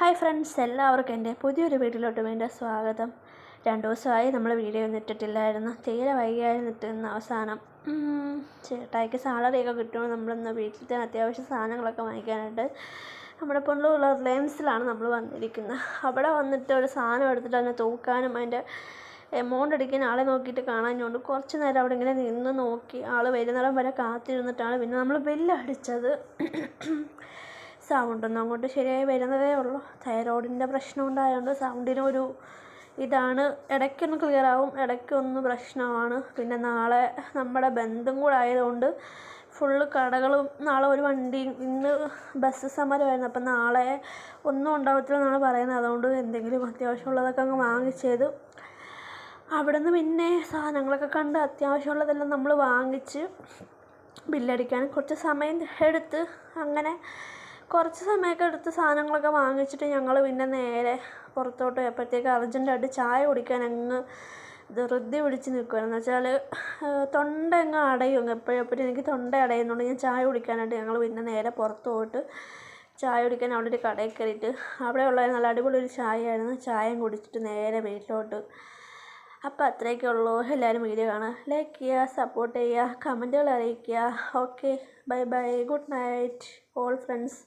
Hi friends, എല്ലാവർക്കും എൻ്റെ പുതിയൊരു വീഡിയോയിലോട്ട് വേണ്ട സ്വാഗതം. 2 ദിവസമായി നമ്മൾ വീഡിയോ ഒന്നും ഇട്ടിട്ടില്ലായിരുന്നു. തീരെ വൈകിയായിരുന്നു ഇട്ടിരുന്ന അവസാനം. ചേട്ടായിക്ക് സാലറിയൊക്കെ കിട്ടുമ്പോൾ നമ്മളിന്ന് വീട്ടിലത്തെ അത്യാവശ്യ സാധനങ്ങളൊക്കെ വാങ്ങിക്കാനായിട്ട് നമ്മുടെ പൊണ്ണുള്ള റിലയൻസിലാണ് നമ്മൾ വന്നിരിക്കുന്നത്. അവിടെ വന്നിട്ട് ഒരു സാധനം എടുത്തിട്ട് അതിനെ തൂക്കാനും അതിൻ്റെ എമൗണ്ട് അടിക്കാൻ ആളെ നോക്കിയിട്ട് കാണാഞ്ഞുകൊണ്ട് കുറച്ച് നേരം അവിടെ ഇങ്ങനെ നിന്ന് നോക്കി ആൾ വരുന്നിടം വരെ കാത്തിരുന്നിട്ടാണ് പിന്നെ നമ്മൾ ബില്ലടിച്ചത്. സൗണ്ടൊന്നും അങ്ങോട്ട് ശരിയായി വരുന്നതേ ഉള്ളൂ. തൈറോയിഡിൻ്റെ പ്രശ്നം ഉണ്ടായതുകൊണ്ട് സൗണ്ടിനൊരു ഇതാണ്. ഇടയ്ക്കൊന്ന് ക്ലിയർ ആവും, ഇടയ്ക്കൊന്ന് പ്രശ്നമാണ്. പിന്നെ നാളെ നമ്മുടെ ബന്ധം കൂടെ ആയതുകൊണ്ട് ഫുള്ള് കടകളും നാളെ ഒരു വണ്ടി ഇന്ന് ബസ് സമരമായിരുന്നു. അപ്പം നാളെ ഒന്നും ഉണ്ടാവത്തില്ലെന്നാണ് പറയുന്നത്. അതുകൊണ്ട് എന്തെങ്കിലും അത്യാവശ്യമുള്ളതൊക്കെ അങ്ങ് വാങ്ങിച്ചത്. അവിടെ നിന്ന് പിന്നെ സാധനങ്ങളൊക്കെ കണ്ട് അത്യാവശ്യമുള്ളതെല്ലാം നമ്മൾ വാങ്ങിച്ച് ബില്ലടിക്കാൻ കുറച്ച് സമയം എടുത്ത് അങ്ങനെ കുറച്ച് സമയമൊക്കെ എടുത്ത് സാധനങ്ങളൊക്കെ വാങ്ങിച്ചിട്ട് ഞങ്ങൾ പിന്നെ നേരെ പുറത്തോട്ട് പോയപ്പോഴത്തേക്ക് അർജൻറ്റായിട്ട് ചായ കുടിക്കാൻ അങ്ങ് ധൃതി പിടിച്ച് നിൽക്കുമായിരുന്നു. വെച്ചാൽ തൊണ്ട അങ്ങ് അടയും, എപ്പോഴും എനിക്ക് തൊണ്ട അടയുന്നുണ്ട്. ഞാൻ ചായ കുടിക്കാനായിട്ട് ഞങ്ങൾ പിന്നെ നേരെ പുറത്ത് പോയിട്ട് ചായ കുടിക്കാൻ അവിടെ ഒരു കടയിൽ കയറിയിട്ട് അവിടെ ഉള്ള നല്ല അടിപൊളി ഒരു ചായയായിരുന്നു. ചായയും കുടിച്ചിട്ട് നേരെ വീട്ടിലോട്ട്. അപ്പോൾ അത്രയൊക്കെ ഉള്ളൂ. എല്ലാവരും വീഡിയോ കാണുക, ലൈക്ക് ചെയ്യുക, സപ്പോർട്ട് ചെയ്യുക, കമൻറ്റുകൾ അറിയിക്കുക. Okay, bye bye, good night all friends.